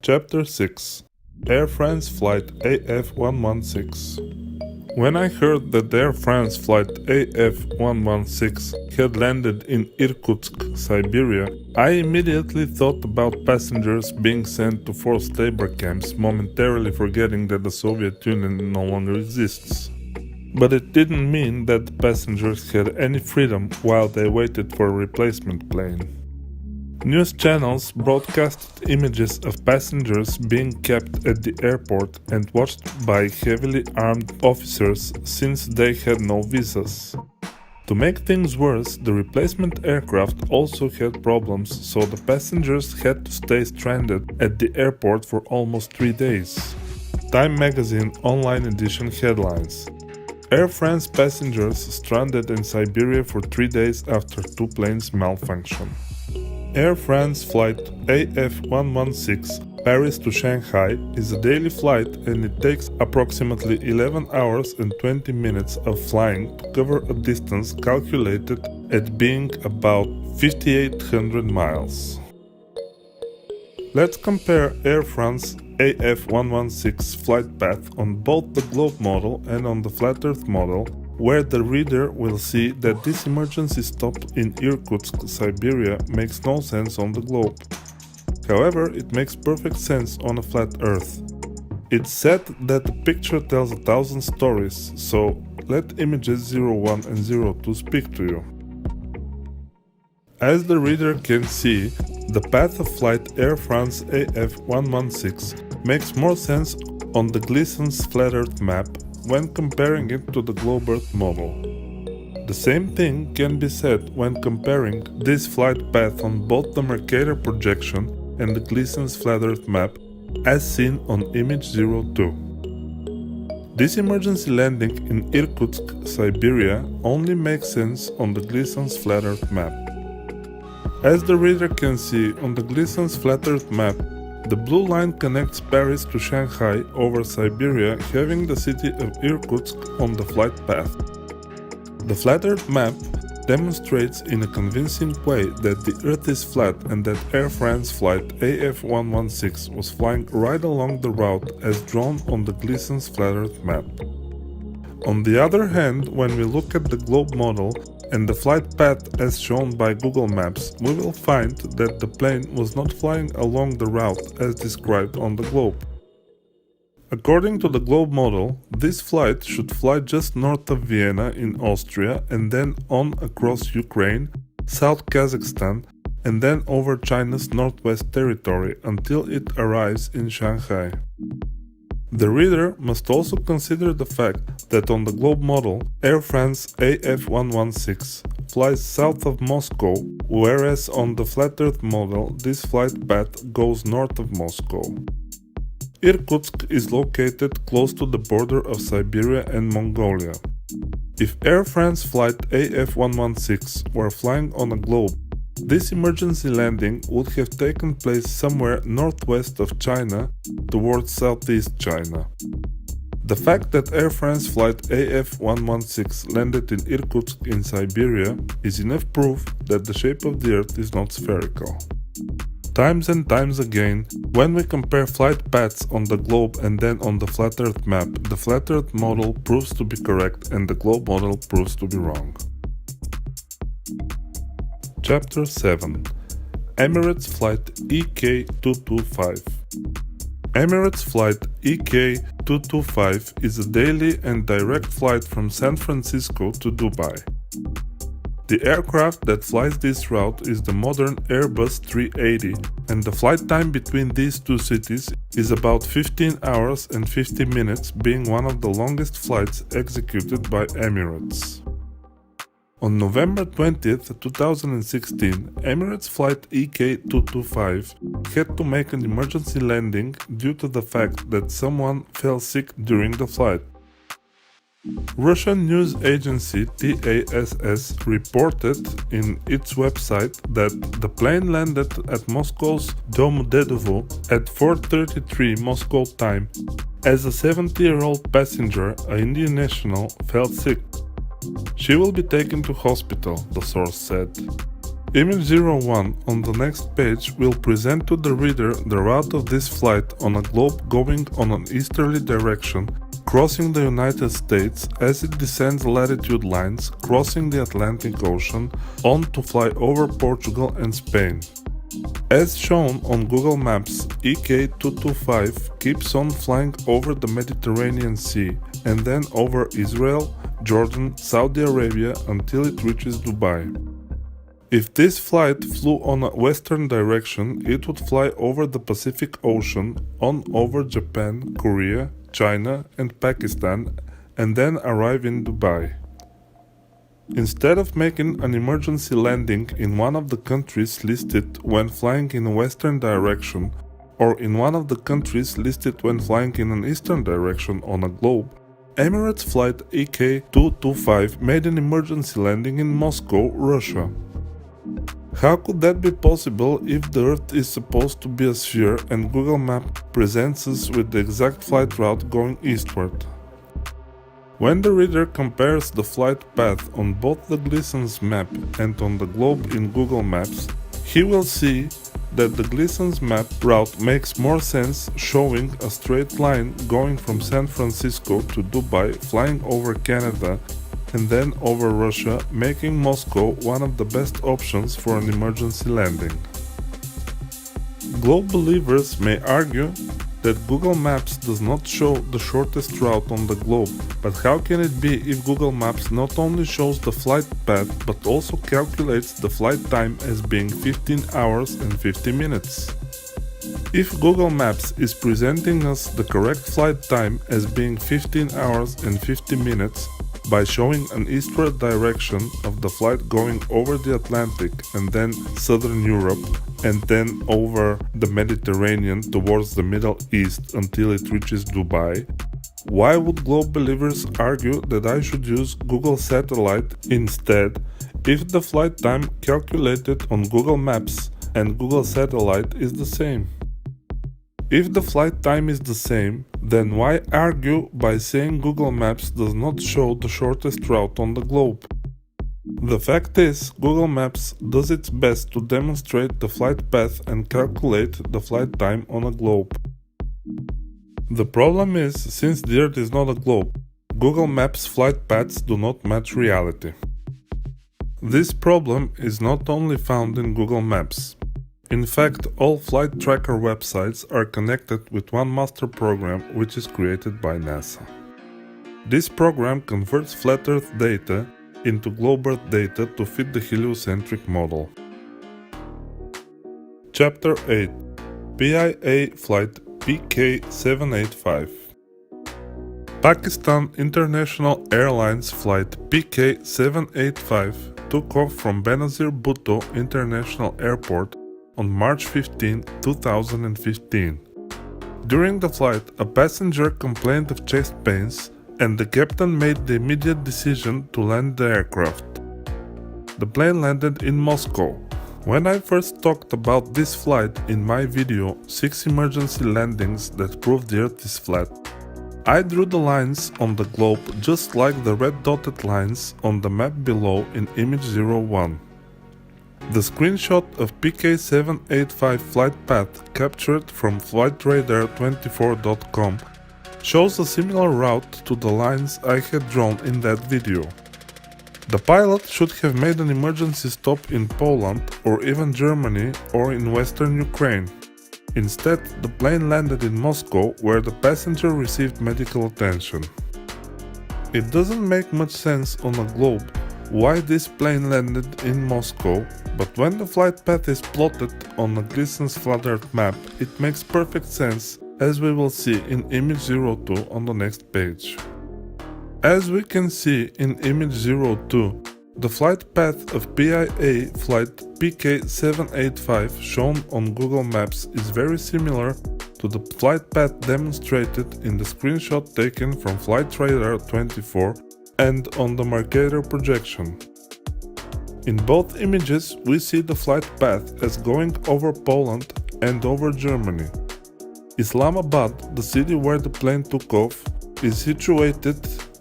Chapter 6 Air France Flight AF116. When I heard that Air France Flight AF116 had landed in Irkutsk, Siberia, I immediately thought about passengers being sent to forced labor camps, momentarily forgetting that the Soviet Union no longer exists. But it didn't mean that the passengers had any freedom while they waited for a replacement plane. News channels broadcasted images of passengers being kept at the airport and watched by heavily armed officers since they had no visas. To make things worse, the replacement aircraft also had problems, so the passengers had to stay stranded at the airport for almost 3 days. Time magazine online edition headlines: Air France passengers stranded in Siberia for 3 days after 2 planes malfunction. Air France flight AF116 Paris to Shanghai is a daily flight, and it takes approximately 11 hours and 20 minutes of flying to cover a distance calculated at being about 5,800 miles. Let's compare Air France AF116 flight path on both the globe model and on the flat earth model, where the reader will see that this emergency stop in Irkutsk, Siberia makes no sense on the globe. However, it makes perfect sense on a flat earth. It's said that the picture tells 1,000 stories, so let images 01 and 02 speak to you. As the reader can see, the path of flight Air France AF116 makes more sense on the Gleason's flat earth map when comparing it to the globe earth model. The same thing can be said when comparing this flight path on both the Mercator projection and the Gleason's flat earth map as seen on image 02. This emergency landing in Irkutsk, Siberia only makes sense on the Gleason's flat earth map. As the reader can see on the Gleason's flat earth map, the blue line connects Paris to Shanghai over Siberia, having the city of Irkutsk on the flight path. The flat earth map demonstrates in a convincing way that the earth is flat and that Air France flight AF116 was flying right along the route as drawn on the Gleason's flat earth map. On the other hand, when we look at the globe model and the flight path as shown by Google Maps, we will find that the plane was not flying along the route as described on the globe. According to the globe model, this flight should fly just north of Vienna in Austria and then on across Ukraine, South Kazakhstan, and then over China's northwest territory until it arrives in Shanghai. The reader must also consider the fact that on the globe model, Air France AF116 flies south of Moscow, whereas on the flat earth model this flight path goes north of Moscow. Irkutsk is located close to the border of Siberia and Mongolia. If Air France flight AF116 were flying on a globe, this emergency landing would have taken place somewhere northwest of China towards southeast China. The fact that Air France flight AF116 landed in Irkutsk in Siberia is enough proof that the shape of the Earth is not spherical. Times and times again, when we compare flight paths on the globe and then on the flat Earth map, the flat Earth model proves to be correct and the globe model proves to be wrong. Chapter 7 Emirates Flight EK225. Emirates Flight EK225 is a daily and direct flight from San Francisco to Dubai. The aircraft that flies this route is the modern Airbus 380, and the flight time between these two cities is about 15 hours and 50 minutes, being one of the longest flights executed by Emirates. On November 20, 2016, Emirates flight EK225 had to make an emergency landing due to the fact that someone fell sick during the flight. Russian news agency TASS reported in its website that the plane landed at Moscow's Domodedovo at 4:33 Moscow time as a 70-year-old passenger, an Indian national, fell sick. She will be taken to hospital, the source said. Image 01 on the next page will present to the reader the route of this flight on a globe going on an easterly direction, crossing the United States as it descends latitude lines, crossing the Atlantic Ocean, on to fly over Portugal and Spain. As shown on Google Maps, EK225 keeps on flying over the Mediterranean Sea and then over Israel, Jordan, Saudi Arabia until it reaches Dubai. If this flight flew on a western direction, it would fly over the Pacific Ocean, on over Japan, Korea, China and Pakistan, and then arrive in Dubai. Instead of making an emergency landing in one of the countries listed when flying in a western direction, or in one of the countries listed when flying in an eastern direction on a globe, Emirates flight EK225 made an emergency landing in Moscow, Russia. How could that be possible if the Earth is supposed to be a sphere and Google Maps presents us with the exact flight route going eastward? When the reader compares the flight path on both the Gleason's map and on the globe in Google Maps, he will see that the Gleason's map route makes more sense, showing a straight line going from San Francisco to Dubai, flying over Canada and then over Russia, making Moscow one of the best options for an emergency landing. Globe believers may argue that Google Maps does not show the shortest route on the globe, but how can it be if Google Maps not only shows the flight path but also calculates the flight time as being 15 hours and 50 minutes? If Google Maps is presenting us the correct flight time as being 15 hours and 50 minutes, by showing an eastward direction of the flight going over the Atlantic and then southern Europe and then over the Mediterranean towards the Middle East until it reaches Dubai, why would globe believers argue that I should use Google Satellite instead if the flight time calculated on Google Maps and Google Satellite is the same? If the flight time is the same, then why argue by saying Google Maps does not show the shortest route on the globe? The fact is, Google Maps does its best to demonstrate the flight path and calculate the flight time on a globe. The problem is, since the Earth is not a globe, Google Maps flight paths do not match reality. This problem is not only found in Google Maps. In fact, all flight tracker websites are connected with one master program which is created by NASA. This program converts flat Earth data into globe Earth data to fit the heliocentric model. Chapter 8 PIA Flight PK785 Pakistan International Airlines Flight PK785 took off from Benazir Bhutto International Airport on March 15, 2015. During the flight, a passenger complained of chest pains and the captain made the immediate decision to land the aircraft. The plane landed in Moscow. When I first talked about this flight in my video 6 emergency landings that prove the Earth is flat, I drew the lines on the globe just like the red dotted lines on the map below in image 01. The screenshot of PK785 flight path captured from flightradar24.com shows a similar route to the lines I had drawn in that video. The pilot should have made an emergency stop in Poland or even Germany or in western Ukraine. Instead, the plane landed in Moscow where the passenger received medical attention. It doesn't make much sense on a globe why this plane landed in Moscow, but when the flight path is plotted on a Gleason's flat Earth map, it makes perfect sense, as we will see in image 02 on the next page. As we can see in image 02, the flight path of PIA flight PK785 shown on Google Maps is very similar to the flight path demonstrated in the screenshot taken from Flightradar24 and on the Mercator projection. In both images, we see the flight path as going over Poland and over Germany. Islamabad, the city where the plane took off, is situated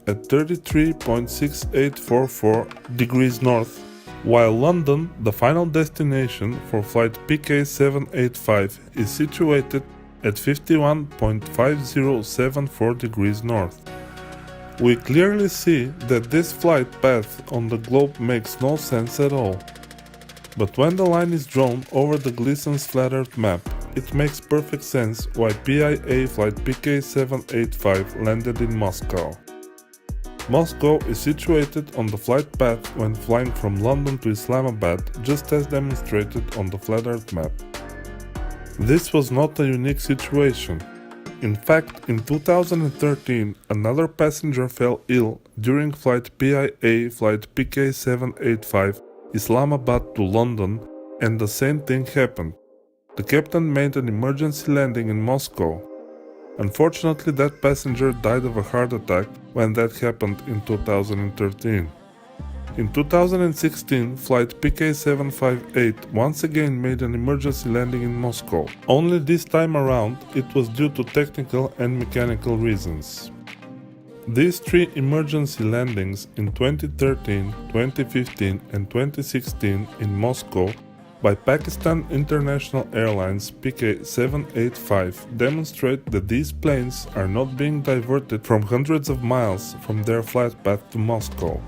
at 33.6844 degrees north While London, the final destination for flight PK785, is situated at 51.5074 degrees north. We clearly see that this flight path on the globe makes no sense at all. But when the line is drawn over the Gleason's flat Earth map, it makes perfect sense why PIA flight PK785 landed in Moscow. Moscow is situated on the flight path when flying from London to Islamabad, just as demonstrated on the flat Earth map. This was not a unique situation. In fact, in 2013, another passenger fell ill during flight PIA flight PK785 Islamabad to London, and the same thing happened. The captain made an emergency landing in Moscow. Unfortunately, that passenger died of a heart attack when that happened in 2013. In 2016, flight PK758 once again made an emergency landing in Moscow. Only this time around, it was due to technical and mechanical reasons. These three emergency landings in 2013, 2015 and 2016 in Moscow by Pakistan International Airlines PK785 demonstrate that these planes are not being diverted from hundreds of miles from their flight path to Moscow.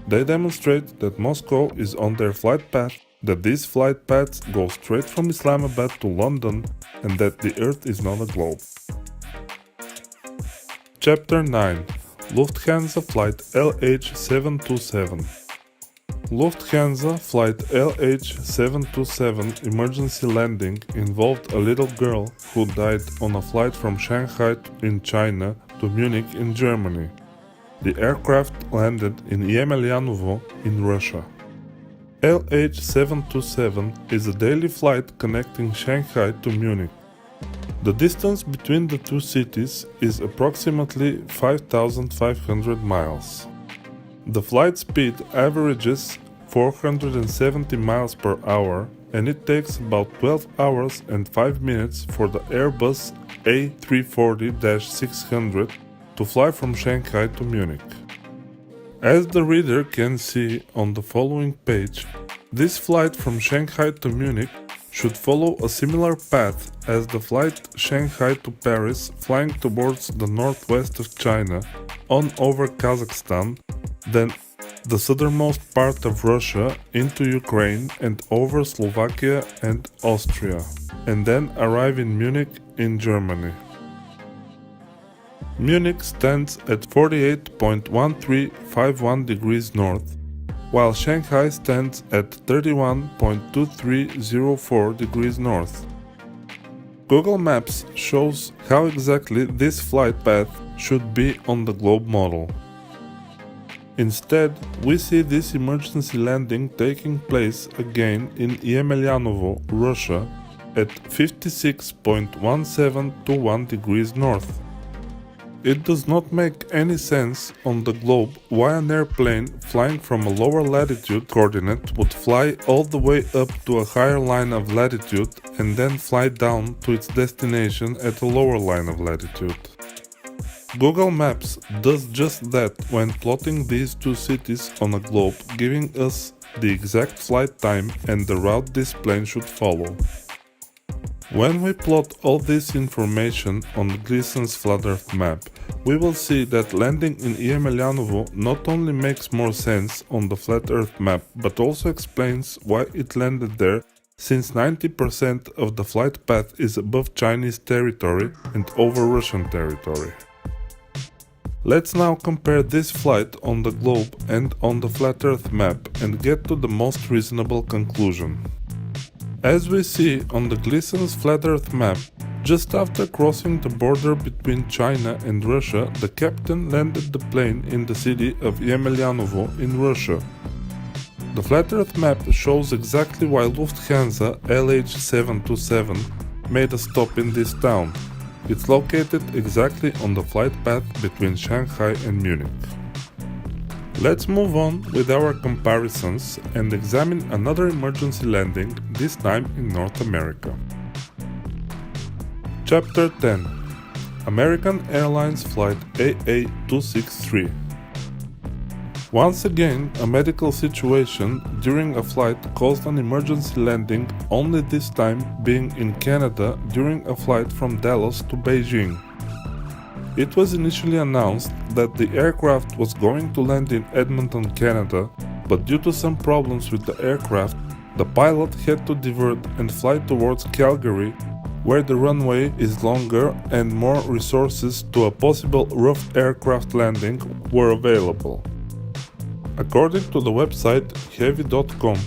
They demonstrate that Moscow is on their flight path, that these flight paths go straight from Islamabad to London, and that the Earth is not a globe. Chapter 9. Lufthansa Flight LH727. Lufthansa Flight LH727 emergency landing involved a little girl who died on a flight from Shanghai in China to Munich in Germany. The aircraft landed in Yemelyanov in Russia. LH727 is a daily flight connecting Shanghai to Munich. The distance between the two cities is approximately 5,500 miles. The flight speed averages 470 miles per hour, and it takes about 12 hours and 5 minutes for the Airbus A340-600 to fly from Shanghai to Munich. As the reader can see on the following page, this flight from Shanghai to Munich should follow a similar path as the flight Shanghai to Paris, flying towards the northwest of China, on over Kazakhstan, then the southernmost part of Russia into Ukraine and over Slovakia and Austria, and then arrive in Munich in Germany. Munich stands at 48.1351 degrees north, while Shanghai stands at 31.2304 degrees north. Google Maps shows how exactly this flight path should be on the globe model. Instead, we see this emergency landing taking place again in Yemelyanov, Russia, at 56.1721 degrees north. It does not make any sense on the globe why an airplane flying from a lower latitude coordinate would fly all the way up to a higher line of latitude and then fly down to its destination at a lower line of latitude. Google Maps does just that when plotting these two cities on a globe, giving us the exact flight time and the route this plane should follow. When we plot all this information on Gleason's flat Earth map, we will see that landing in Yemelyanov not only makes more sense on the flat Earth map, but also explains why it landed there, since 90% of the flight path is above Chinese territory and over Russian territory. Let's now compare this flight on the globe and on the flat Earth map and get to the most reasonable conclusion. As we see on the Gleason's flat Earth map, just after crossing the border between China and Russia, the captain landed the plane in the city of Yemelyanov in Russia. The flat Earth map shows exactly why Lufthansa LH727 made a stop in this town. It's located exactly on the flight path between Shanghai and Munich. Let's move on with our comparisons and examine another emergency landing, this time in North America. Chapter 10. American Airlines Flight AA263. Once again, a medical situation during a flight caused an emergency landing, only this time being in Canada during a flight from Dallas to Beijing. It was initially announced that the aircraft was going to land in Edmonton, Canada, but due to some problems with the aircraft, the pilot had to divert and fly towards Calgary, where the runway is longer and more resources to a possible rough aircraft landing were available. According to the website heavy.com,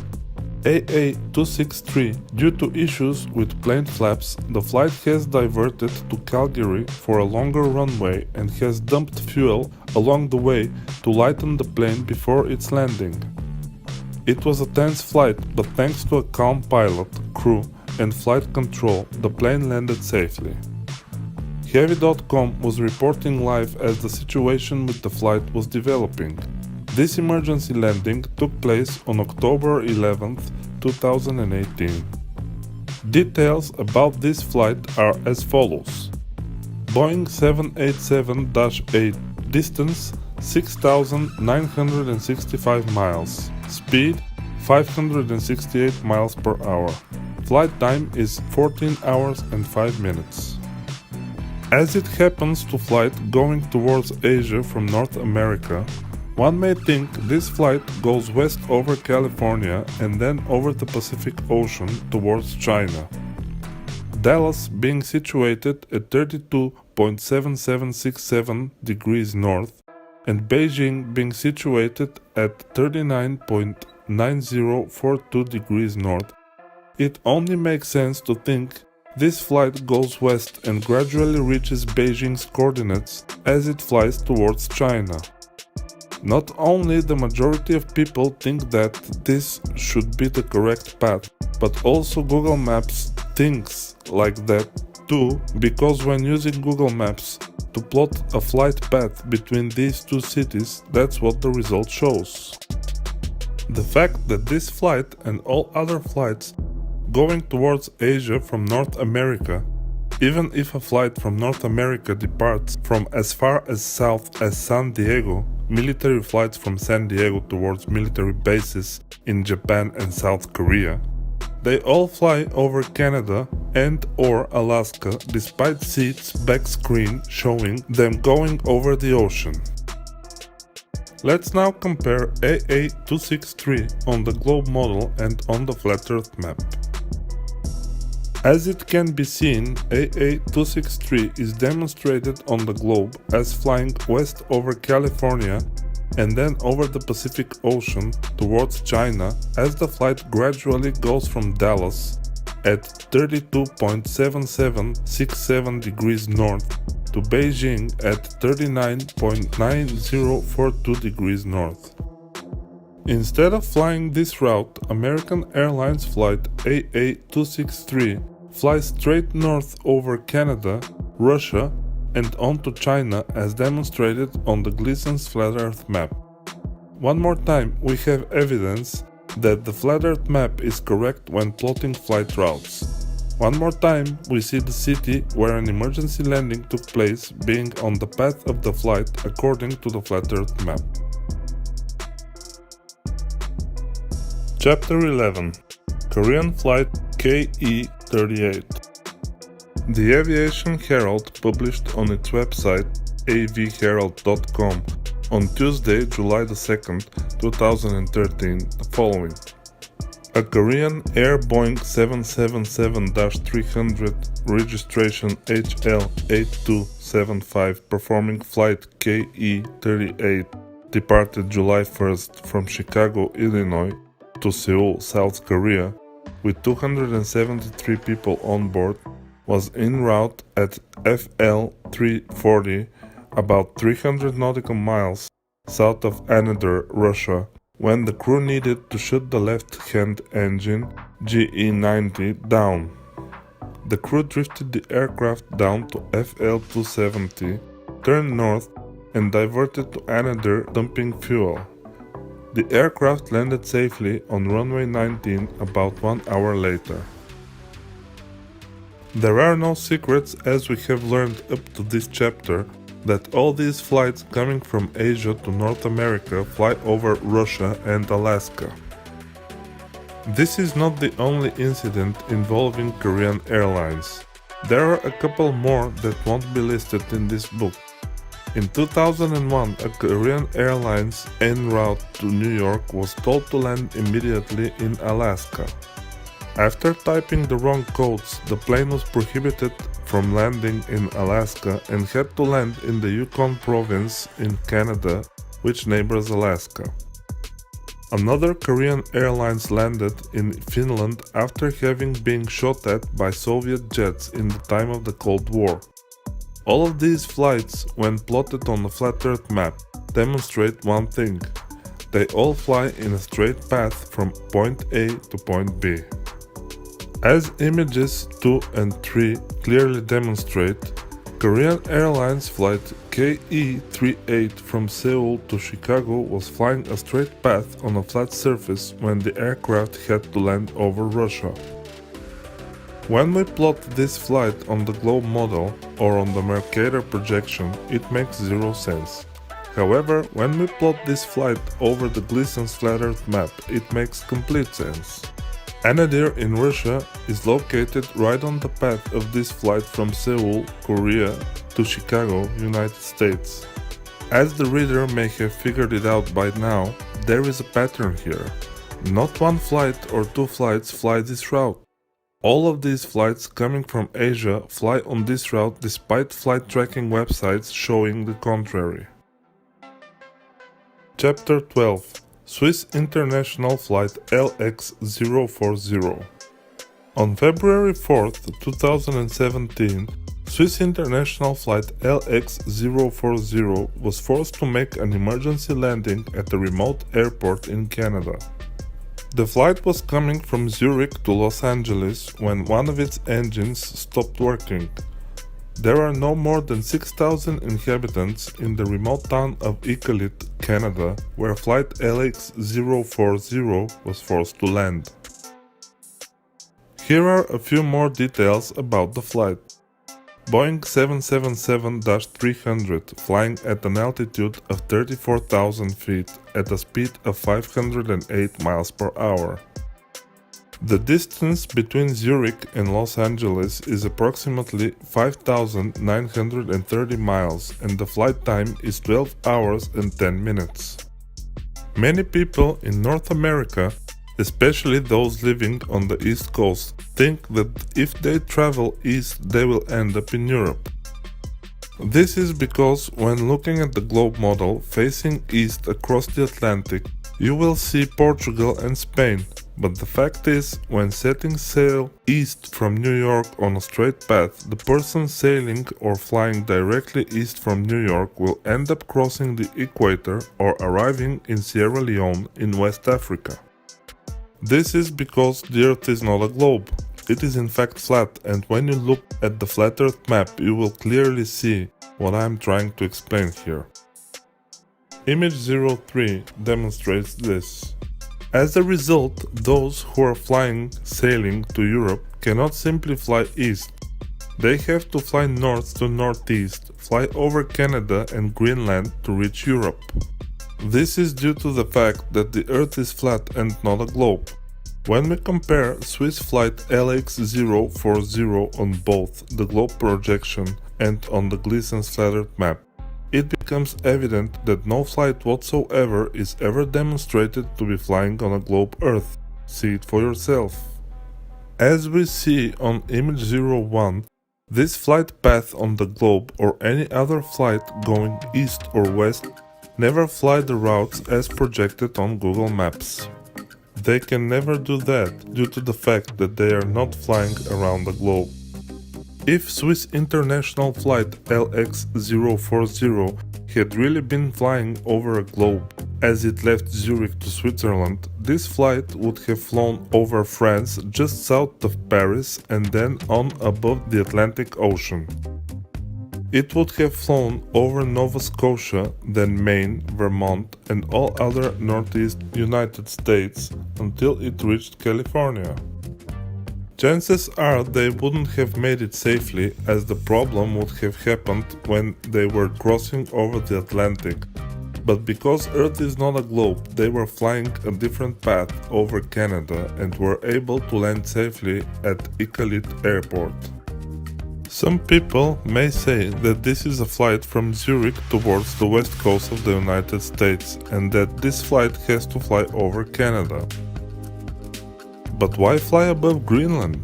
AA263, due to issues with plane flaps, the flight has diverted to Calgary for a longer runway and has dumped fuel along the way to lighten the plane before its landing. It was a tense flight, but thanks to a calm pilot, crew, and flight control, the plane landed safely. Heavy.com was reporting live as the situation with the flight was developing. This emergency landing took place on October 11, 2018. Details about this flight are as follows. Boeing 787-8, distance 6,965 miles, speed 568 miles per hour. Flight time is 14 hours and 5 minutes. As it happens to flight going towards Asia from North America, one may think this flight goes west over California and then over the Pacific Ocean towards China. Dallas being situated at 32.7767 degrees north and Beijing being situated at 39.9042 degrees north, it only makes sense to think this flight goes west and gradually reaches Beijing's coordinates as it flies towards China. Not only the majority of people think that this should be the correct path, but also Google Maps thinks like that too, because when using Google Maps to plot a flight path between these two cities, that's what the result shows. The fact that this flight and all other flights going towards Asia from North America, even if a flight from North America departs from as far as south as San Diego, military flights from San Diego towards military bases in Japan and South Korea, they all fly over Canada and or Alaska despite seats back screen showing them going over the ocean. Let's now compare AA263 on the globe model and on the flat earth map. As it can be seen, AA263 is demonstrated on the globe as flying west over California and then over the Pacific Ocean towards China as the flight gradually goes from Dallas at 32.7767 degrees north to Beijing at 39.9042 degrees north. Instead of flying this route, American Airlines flight AA263 flies straight north over Canada, Russia, and on to China as demonstrated on the Gleason's Flat Earth map. One more time, we have evidence that the Flat Earth map is correct when plotting flight routes. One more time, we see the city where an emergency landing took place being on the path of the flight according to the Flat Earth map. Chapter 11. Korean Flight KE-38. The Aviation Herald published on its website avherald.com on Tuesday, July 2nd, 2013, the following. A Korean Air Boeing 777-300 registration HL8275 performing flight KE-38 departed July 1st from Chicago, Illinois to Seoul, South Korea with 273 people on board, was en route at FL 340 about 300 nautical miles south of Anadyrь, Russia, when the crew needed to shut the left-hand engine GE-90 down. The crew drifted the aircraft down to FL 270, turned north, and diverted to Anadyrh dumping fuel. The aircraft landed safely on runway 19 about 1 hour later. There are no secrets, as we have learned up to this chapter, that all these flights coming from Asia to North America fly over Russia and Alaska. This is not the only incident involving Korean Airlines. There are a couple more that won't be listed in this book. In 2001, a Korean Airlines en route to New York was told to land immediately in Alaska. After typing the wrong codes, the plane was prohibited from landing in Alaska and had to land in the Yukon province in Canada, which neighbors Alaska. Another Korean Airlines landed in Finland after having been shot at by Soviet jets in the time of the Cold War. All of these flights, when plotted on a flat Earth map, demonstrate one thing: they all fly in a straight path from point A to point B. As images 2 and 3 clearly demonstrate, Korean Airlines flight KE-38 from Seoul to Chicago was flying a straight path on a flat surface when the aircraft had to land over Russia. When we plot this flight on the globe model or on the Mercator projection, it makes zero sense. However, when we plot this flight over the Gleason's flat Earth map, it makes complete sense. Anadyr in Russia is located right on the path of this flight from Seoul, Korea to Chicago, United States. As the reader may have figured it out by now, there is a pattern here. Not one flight or two flights fly this route. All of these flights coming from Asia fly on this route despite flight tracking websites showing the contrary. Chapter 12. Swiss International Flight LX040. On February 4, 2017, Swiss International Flight LX040 was forced to make an emergency landing at a remote airport in Canada. The flight was coming from Zurich to Los Angeles when one of its engines stopped working. There are no more than 6,000 inhabitants in the remote town of Iqaluit, Canada, where flight LX040 was forced to land. Here are a few more details about the flight. Boeing 777-300 flying at an altitude of 34,000 feet at a speed of 508 miles per hour. The distance between Zurich and Los Angeles is approximately 5,930 miles and the flight time is 12 hours and 10 minutes. Many people in North America, especially those living on the East Coast, think that if they travel east they will end up in Europe. This is because when looking at the globe model facing east across the Atlantic, you will see Portugal and Spain, but the fact is, when setting sail east from New York on a straight path, the person sailing or flying directly east from New York will end up crossing the equator or arriving in Sierra Leone in West Africa. This is because the Earth is not a globe. It is in fact flat, and when you look at the flat Earth map you will clearly see what I am trying to explain here. Image 03 demonstrates this. As a result, those who are sailing to Europe cannot simply fly east. They have to fly north to northeast, fly over Canada and Greenland to reach Europe. This is due to the fact that the Earth is flat and not a globe. When we compare Swiss flight LX040 on both the globe projection and on the Gleason's flat Earth map, it becomes evident that no flight whatsoever is ever demonstrated to be flying on a globe Earth. See it for yourself. As we see on image 01, this flight path on the globe or any other flight going east or west never fly the routes as projected on Google Maps. They can never do that due to the fact that they are not flying around the globe. If Swiss International Flight LX040 had really been flying over a globe as it left Zurich to Switzerland, this flight would have flown over France just south of Paris and then on above the Atlantic Ocean. It would have flown over Nova Scotia, then Maine, Vermont, and all other Northeast United States until it reached California. Chances are they wouldn't have made it safely, as the problem would have happened when they were crossing over the Atlantic. But because Earth is not a globe, they were flying a different path over Canada and were able to land safely at Iqaluit Airport. Some people may say that this is a flight from Zurich towards the west coast of the United States and that this flight has to fly over Canada. But why fly above Greenland?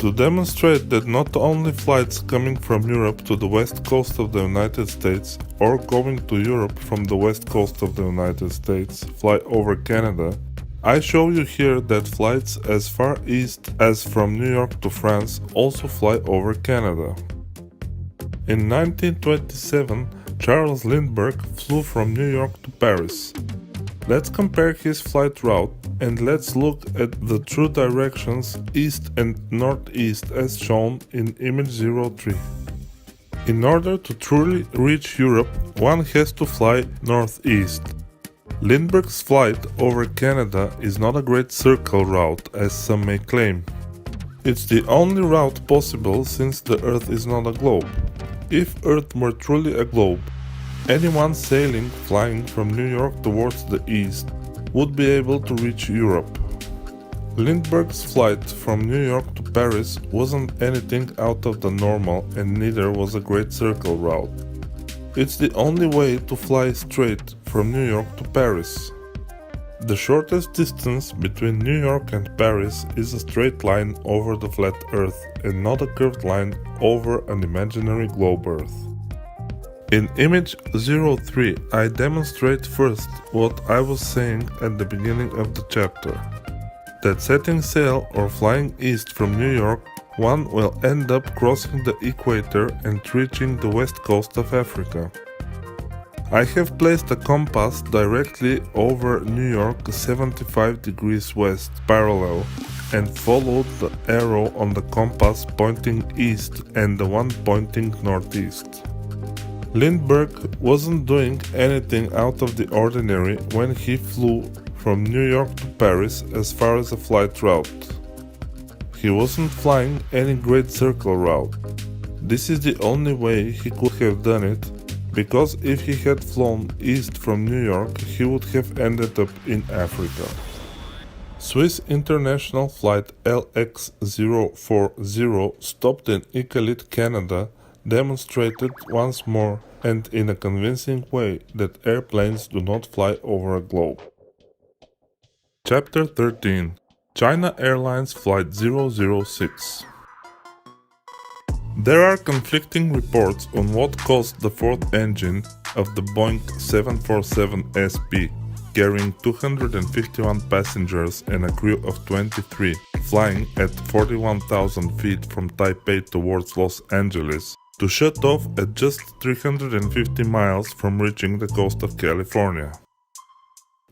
To demonstrate that not only flights coming from Europe to the west coast of the United States or going to Europe from the west coast of the United States fly over Canada, I show you here that flights as far east as from New York to France also fly over Canada. In 1927, Charles Lindbergh flew from New York to Paris. Let's compare his flight route and let's look at the true directions east and northeast as shown in image 03. In order to truly reach Europe, one has to fly northeast. Lindbergh's flight over Canada is not a great circle route as some may claim. It's the only route possible since the Earth is not a globe. If Earth were truly a globe, anyone sailing flying from New York towards the east would be able to reach Europe. Lindbergh's flight from New York to Paris wasn't anything out of the normal and neither was a great circle route. It's the only way to fly straight from New York to Paris. The shortest distance between New York and Paris is a straight line over the flat Earth and not a curved line over an imaginary globe Earth. In image 03, I demonstrate first what I was saying at the beginning of the chapter, that setting sail or flying east from New York, one will end up crossing the equator and reaching the west coast of Africa. I have placed a compass directly over New York 75 degrees west parallel and followed the arrow on the compass pointing east and the one pointing northeast. Lindbergh wasn't doing anything out of the ordinary when he flew from New York to Paris as far as a flight route. He wasn't flying any great circle route. This is the only way he could have done it, because if he had flown east from New York, he would have ended up in Africa. Swiss International Flight LX040 stopped in Iqaluit, Canada, demonstrated once more and in a convincing way that airplanes do not fly over a globe. Chapter 13. China Airlines Flight 006. There are conflicting reports on what caused the fourth engine of the Boeing 747 SP, carrying 251 passengers and a crew of 23, flying at 41,000 feet from Taipei towards Los Angeles, to shut off at just 350 miles from reaching the coast of California.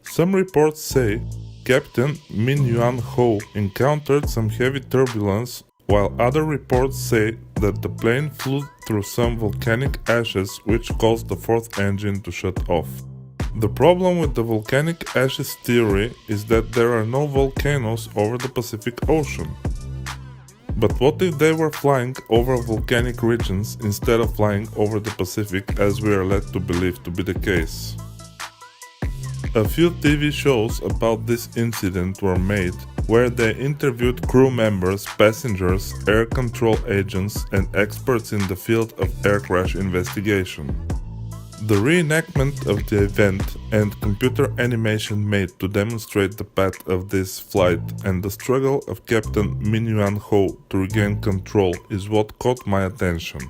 Some reports say Captain Min Yuan Ho encountered some heavy turbulence, while other reports say that the plane flew through some volcanic ashes which caused the fourth engine to shut off. The problem with the volcanic ashes theory is that there are no volcanoes over the Pacific Ocean. But what if they were flying over volcanic regions instead of flying over the Pacific, as we are led to believe to be the case? A few TV shows about this incident were made, where they interviewed crew members, passengers, air control agents, and experts in the field of air crash investigation. The reenactment of the event and computer animation made to demonstrate the path of this flight and the struggle of Captain Min Yuan Ho to regain control is what caught my attention.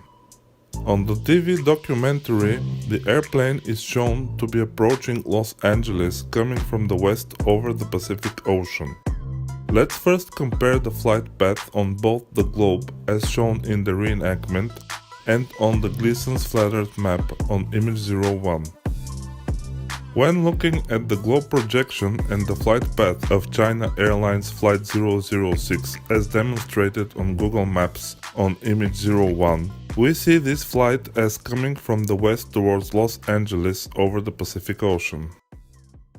On the TV documentary, the airplane is shown to be approaching Los Angeles coming from the west over the Pacific Ocean. Let's first compare the flight path on both the globe as shown in the reenactment and on the Gleason's flattered map on image 01. When looking at the globe projection and the flight path of China Airlines Flight 006 as demonstrated on Google Maps on image 01, we see this flight as coming from the west towards Los Angeles over the Pacific Ocean.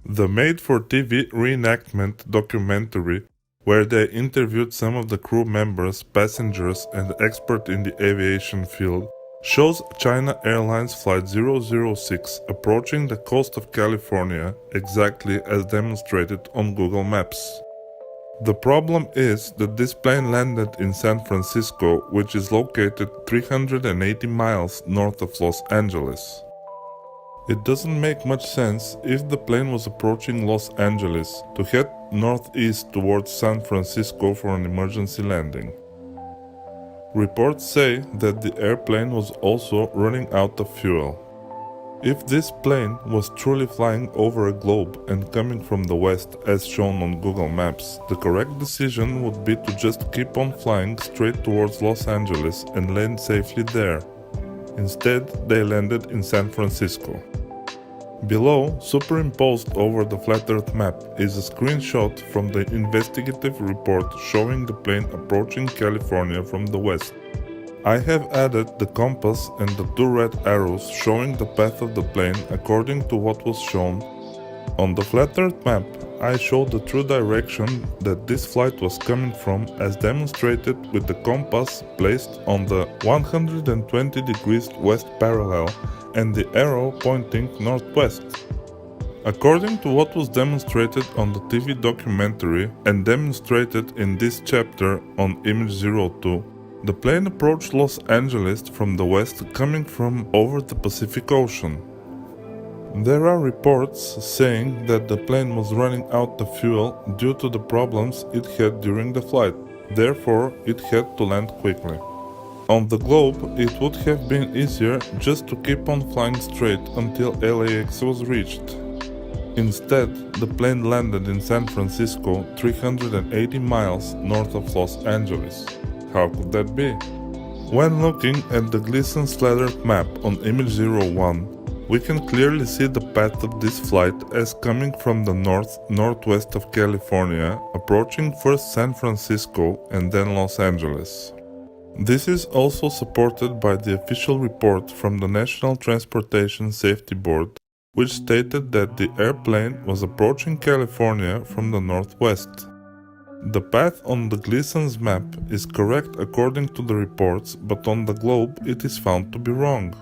The made-for-TV reenactment documentary where they interviewed some of the crew members, passengers, and experts in the aviation field, shows China Airlines Flight 006 approaching the coast of California exactly as demonstrated on Google Maps. The problem is that this plane landed in San Francisco, which is located 380 miles north of Los Angeles. It doesn't make much sense if the plane was approaching Los Angeles to head northeast towards San Francisco for an emergency landing. Reports say that the airplane was also running out of fuel. If this plane was truly flying over a globe and coming from the west as shown on Google Maps, the correct decision would be to just keep on flying straight towards Los Angeles and land safely there. Instead, they landed in San Francisco. Below, superimposed over the flat Earth map, is a screenshot from the investigative report showing the plane approaching California from the west. I have added the compass and the two red arrows showing the path of the plane according to what was shown. On the flat Earth map, I showed the true direction that this flight was coming from as demonstrated with the compass placed on the 120 degrees west parallel and the arrow pointing northwest. According to what was demonstrated on the TV documentary and demonstrated in this chapter on Image 02, the plane approached Los Angeles from the west coming from over the Pacific Ocean. There are reports saying that the plane was running out of fuel due to the problems it had during the flight, therefore it had to land quickly. On the globe, it would have been easier just to keep on flying straight until LAX was reached. Instead, the plane landed in San Francisco, 380 miles north of Los Angeles. How could that be? When looking at the Gleason's flat Earth map on Image 01, we can clearly see the path of this flight as coming from the northwest of California, approaching first San Francisco and then Los Angeles. This is also supported by the official report from the National Transportation Safety Board, which stated that the airplane was approaching California from the northwest. The path on the Gleason's map is correct according to the reports, but on the globe it is found to be wrong.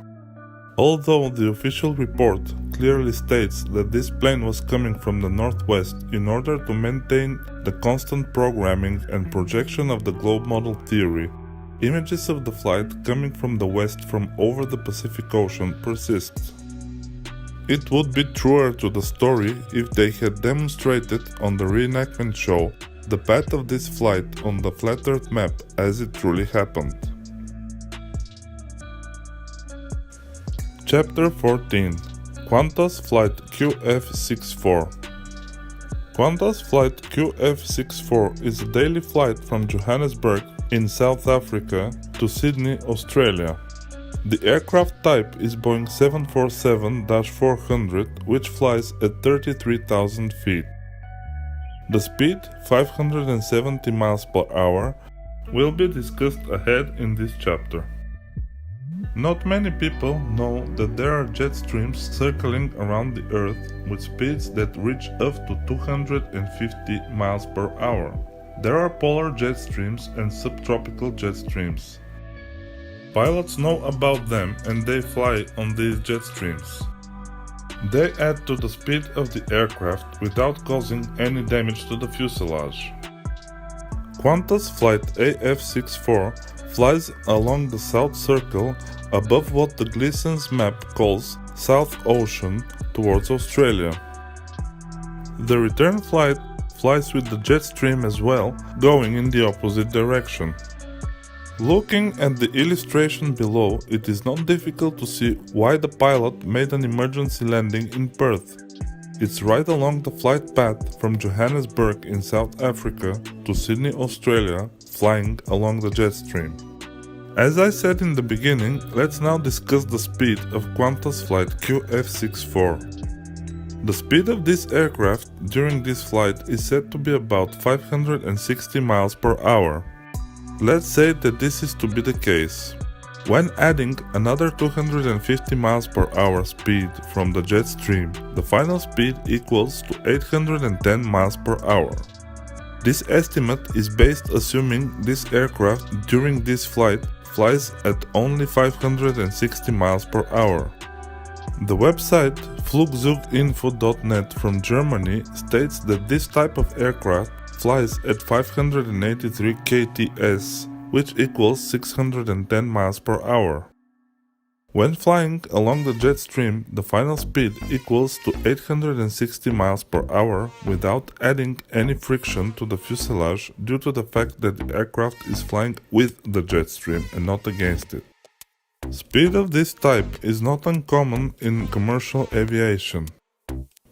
Although the official report clearly states that this plane was coming from the northwest in order to maintain the constant programming and projection of the globe model theory, images of the flight coming from the west from over the Pacific Ocean persist. It would be truer to the story if they had demonstrated on the reenactment show the path of this flight on the flat Earth map as it truly happened. Chapter 14 Qantas Flight QF64. Qantas Flight QF64 is a daily flight from Johannesburg in South Africa to Sydney, Australia. The aircraft type is Boeing 747-400, which flies at 33,000 feet. The speed, 570 miles per hour, will be discussed ahead in this chapter. Not many people know that there are jet streams circling around the Earth with speeds that reach up to 250 miles per hour. There are polar jet streams and subtropical jet streams. Pilots know about them and they fly on these jet streams. They add to the speed of the aircraft without causing any damage to the fuselage. Qantas Flight AF64 flies along the South Circle above what the Gleason's map calls South Ocean towards Australia. The return flight flies with the jet stream as well, going in the opposite direction. Looking at the illustration below, it is not difficult to see why the pilot made an emergency landing in Perth. It's right along the flight path from Johannesburg in South Africa to Sydney, Australia, flying along the jet stream. As I said in the beginning, let's now discuss the speed of Qantas Flight QF64. The speed of this aircraft during this flight is said to be about 560 miles per hour. Let's say that this is to be the case. When adding another 250 miles per hour speed from the jet stream, the final speed equals to 810 miles per hour. This estimate is based assuming this aircraft during this flight flies at only 560 miles per hour. The website flugzeuginfo.net from Germany states that this type of aircraft flies at 583 kts, which equals 610 miles per hour. When flying along the jet stream, the final speed equals to 860 miles per hour without adding any friction to the fuselage due to the fact that the aircraft is flying with the jet stream and not against it. Speed of this type is not uncommon in commercial aviation.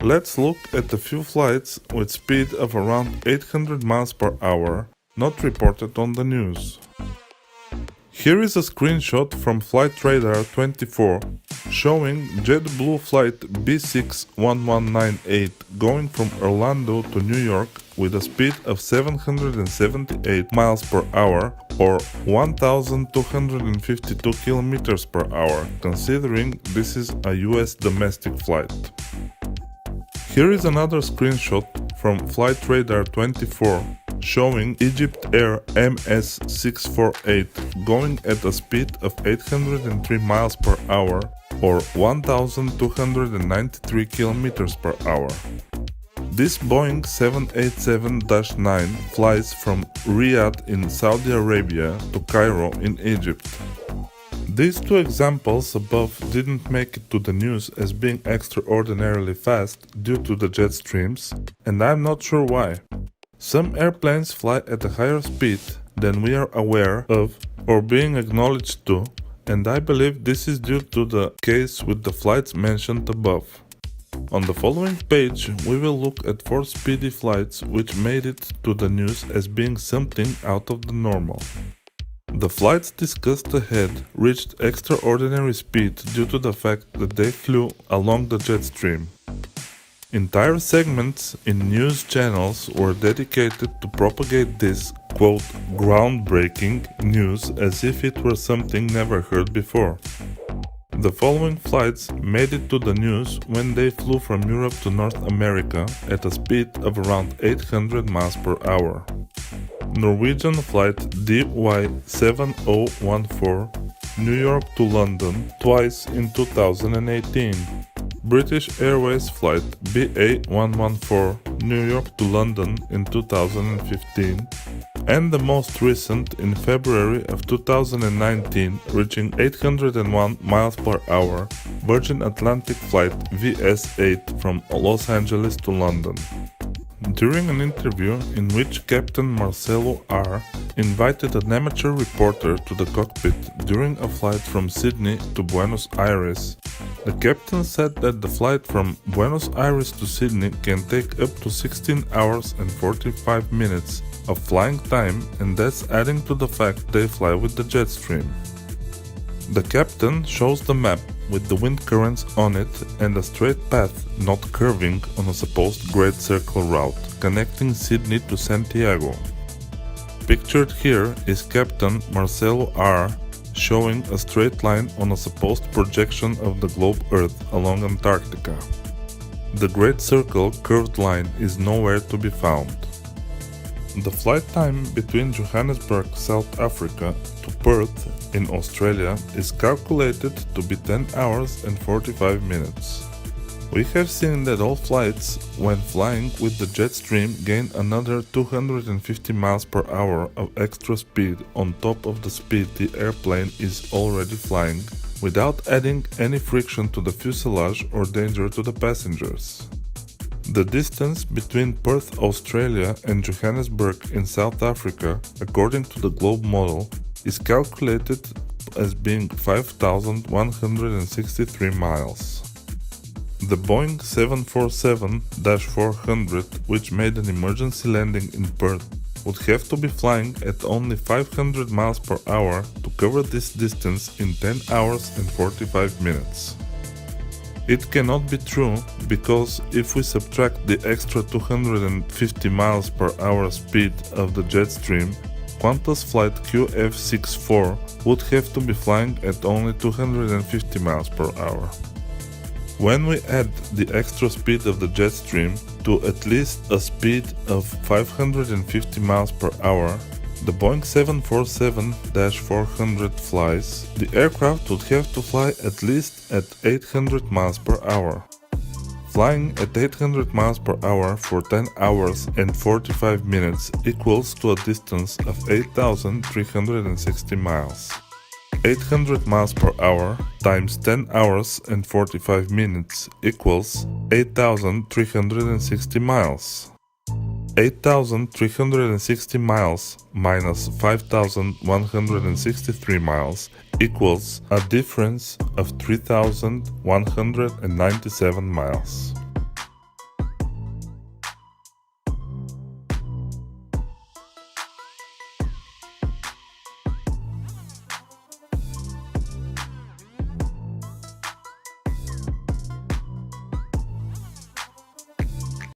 Let's look at a few flights with speed of around 800 miles per hour, not reported on the news. Here is a screenshot from Flight Radar 24 showing JetBlue flight B61198 going from Orlando to New York with a speed of 778 miles per hour or 1,252 kilometers per hour, considering this is a US domestic flight. Here is another screenshot from Flight Radar 24 showing Egypt Air MS-648 going at a speed of 803 miles per hour or 1,293 kilometers per hour. This Boeing 787-9 flies from Riyadh in Saudi Arabia to Cairo in Egypt. These two examples above didn't make it to the news as being extraordinarily fast due to the jet streams, and I'm not sure why. Some airplanes fly at a higher speed than we are aware of or being acknowledged to, and I believe this is due to the case with the flights mentioned above. On the following page, we will look at 4 speedy flights which made it to the news as being something out of the normal. The flights discussed ahead reached extraordinary speed due to the fact that they flew along the jet stream. Entire segments in news channels were dedicated to propagate this, quote, groundbreaking news as if it were something never heard before. The following flights made it to the news when they flew from Europe to North America at a speed of around 800 miles per hour. Norwegian flight DY7014 New York to London twice in 2018. British Airways flight BA114 New York to London in 2015, and the most recent in February of 2019 reaching 801 miles per hour Virgin Atlantic flight VS8 from Los Angeles to London. During an interview in which Captain Marcelo R. invited an amateur reporter to the cockpit during a flight from Sydney to Buenos Aires, the captain said that the flight from Buenos Aires to Sydney can take up to 16 hours and 45 minutes of flying time, and that's adding to the fact they fly with the jet stream. The captain shows the map with the wind currents on it and a straight path not curving on a supposed Great Circle route connecting Sydney to Santiago. Pictured here is Captain Marcelo R. showing a straight line on a supposed projection of the globe Earth along Antarctica. The Great Circle curved line is nowhere to be found. The flight time between Johannesburg, South Africa to Perth in Australia is calculated to be 10 hours and 45 minutes. We have seen that all flights, when flying with the jet stream, gain another 250 miles per hour of extra speed on top of the speed the airplane is already flying, without adding any friction to the fuselage or danger to the passengers. The distance between Perth, Australia and Johannesburg in South Africa, according to the globe model, is calculated as being 5,163 miles. The Boeing 747-400, which made an emergency landing in Perth, would have to be flying at only 500 miles per hour to cover this distance in 10 hours and 45 minutes. It cannot be true because if we subtract the extra 250 miles per hour speed of the jet stream, Qantas flight QF64 would have to be flying at only 250 miles per hour. When we add the extra speed of the jet stream to at least a speed of 550 miles per hour, the Boeing 747-400 flies, the aircraft would have to fly at least at 800 miles per hour. Flying at 800 miles per hour for 10 hours and 45 minutes equals to a distance of 8,360 miles. 800 miles per hour times 10 hours and 45 minutes equals 8,360 miles. 8,360 miles minus 5,163 miles equals a difference of 3,197 miles.